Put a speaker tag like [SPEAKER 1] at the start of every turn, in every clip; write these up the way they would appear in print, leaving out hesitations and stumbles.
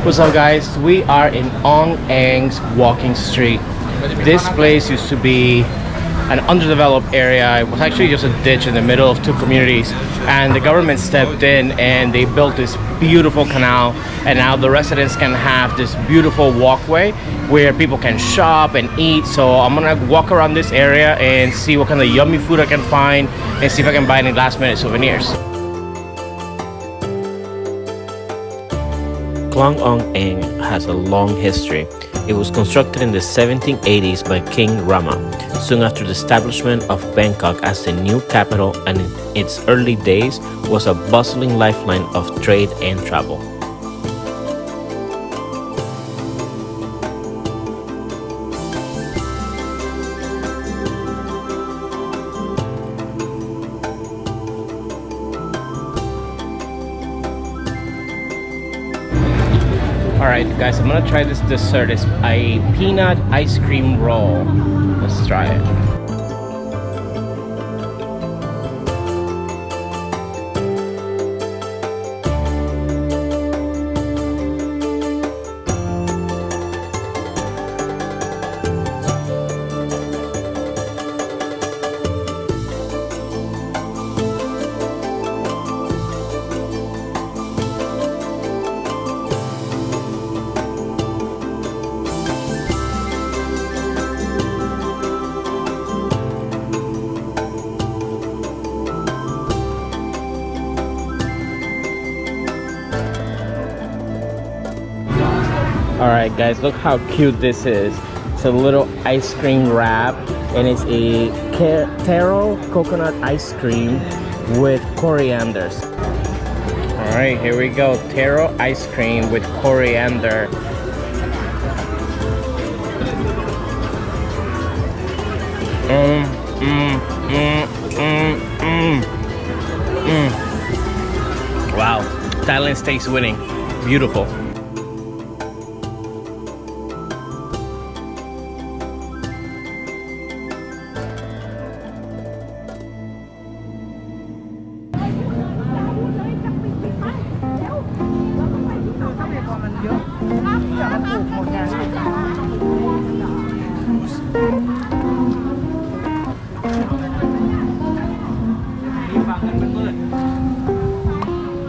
[SPEAKER 1] What's up guys? We are in Ong Ang's walking street. This place used to be an underdeveloped area. It was actually just a ditch in the middle of two communities, and the government stepped in and they built this beautiful canal, and now the residents can have this beautiful walkway where people can shop and eat. So I'm gonna walk around this area and see what kind of yummy food I can find and see if I can buy any last minute souvenirs. Klong Ong Ang has a long history. It was constructed in the 1780s by King Rama, soon after the establishment of Bangkok as the new capital, and in its early days was a bustling lifeline of trade and travel. Alright guys, I'm gonna try this dessert. It's a peanut ice cream roll. Let's try it. Alright guys, look how cute this is. It's a little ice cream wrap, and it's a taro coconut ice cream with corianders. Alright, here we go. Taro ice cream with coriander. Wow, Thailand stays winning. Beautiful.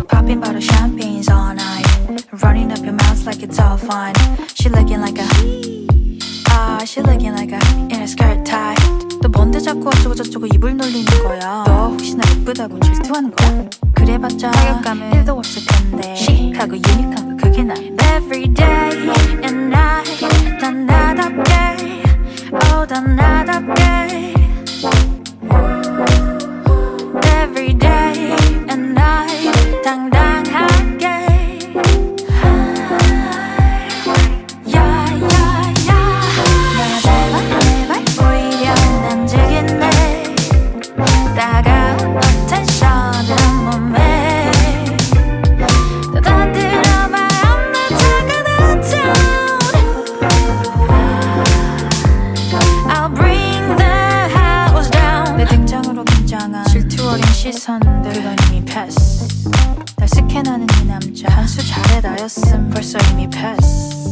[SPEAKER 2] Popping bottle champagnes all night, running up your mouth like it's all fine. She looking like a she looking like a in a skirt tie. 너 뭔데 자꾸 어쩌고 저쩌고 입을 놀리는 거야. 너 혹시나 예쁘다고 질투하는 거야? 그래봤자 타격감은 1도 없을 텐데 시크하고 유니크한 거 그게 나. Every day and night 난 나답게 난 나답게 Every day and night 당당하게 야야야 나 제발 오히려 난 즐기네 따가운 어텐션을 몸에 떠들어 마음 내 차가운 I'll bring the house down 내 등장으로 긴장한 질투 어린 시선들 그건 이미 패스 날 스캔하는 이 남자 한수 잘해 나였음 벌써 이미 패스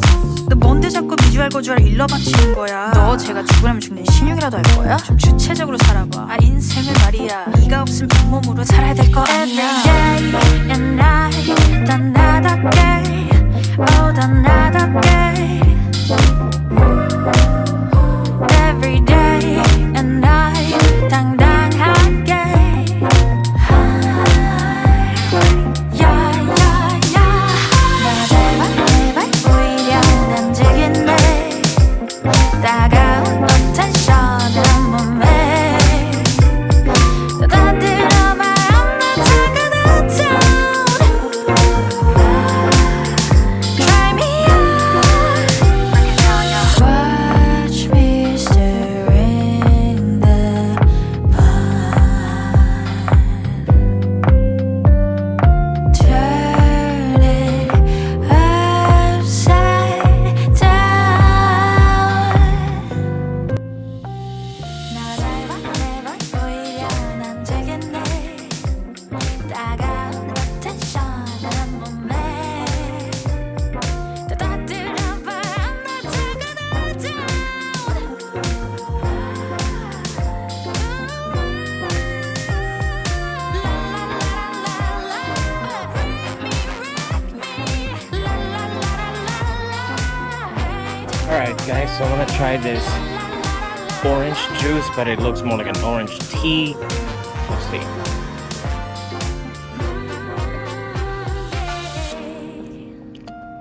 [SPEAKER 2] 너 뭔데 자꾸 비주얼 고주얼 일러바치는 거야 너 제가 죽으려면 죽는 신용이라도 할 거야? 좀 주체적으로 살아봐 인생을 말이야 네가 없으면 잇몸으로 살아야 될 거 아니야 Every day and night 난 나답게 난 나답게 Every day and night 당당하게 야야야 나 제발 오히려 난 즐기네 따가운 어텐션을 몸에 떠들어 마음 내 차가운 Try me out
[SPEAKER 1] Alright guys, so I'm gonna try this orange juice, but it looks more like an orange tea. Let's see.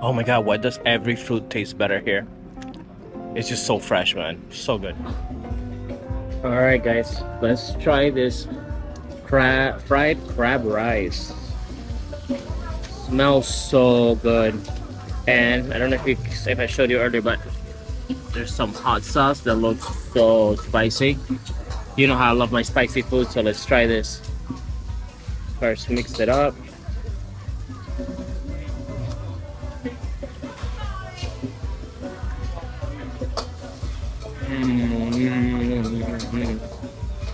[SPEAKER 1] Oh my god, why does every fruit taste better here? It's just so fresh, man. So good. Alright guys, let's try this fried crab rice. Smells so good. And I don't know if I showed you earlier, but there's some hot sauce that looks so spicy. You know how I love my spicy food, so let's try this. First, mix it up.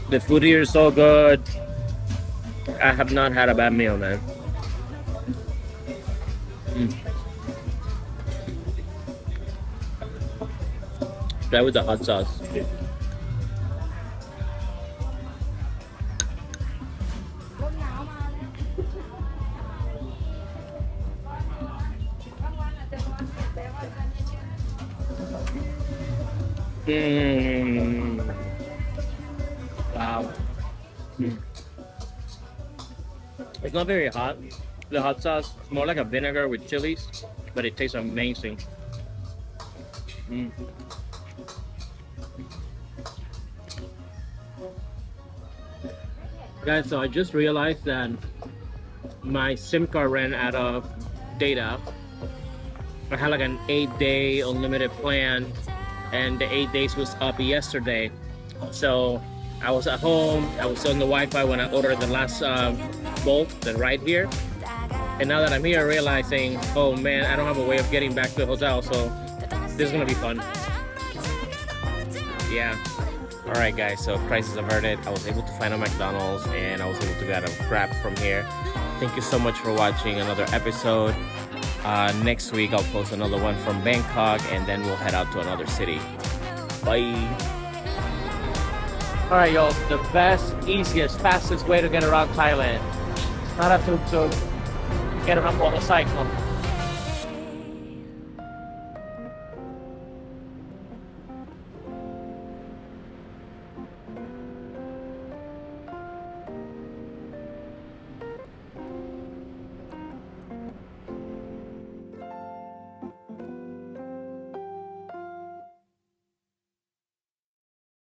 [SPEAKER 1] The food here is so good. I have not had a bad meal, man. Try with the hot sauce. Wow. It's not very hot. The hot sauce is more like a vinegar with chilies, but it tastes amazing. Guys, so I just realized that my SIM card ran out of data. I had like an 8-day unlimited plan, and the 8 days was up yesterday. So I was at home, I was on the Wi-Fi when I ordered the last bolt, the right here. And now that I'm here, realizing, oh man, I don't have a way of getting back to the hotel, so this is gonna be fun. Yeah. Alright guys, so crisis averted. I was able to find a McDonald's and I was able to get a Grab from here. Thank you so much for watching another episode. Next week I'll post another one from Bangkok, and then we'll head out to another city. Bye. Alright y'all, the best, easiest, fastest way to get around Thailand. Not a tuk-tuk, get on a motorcycle.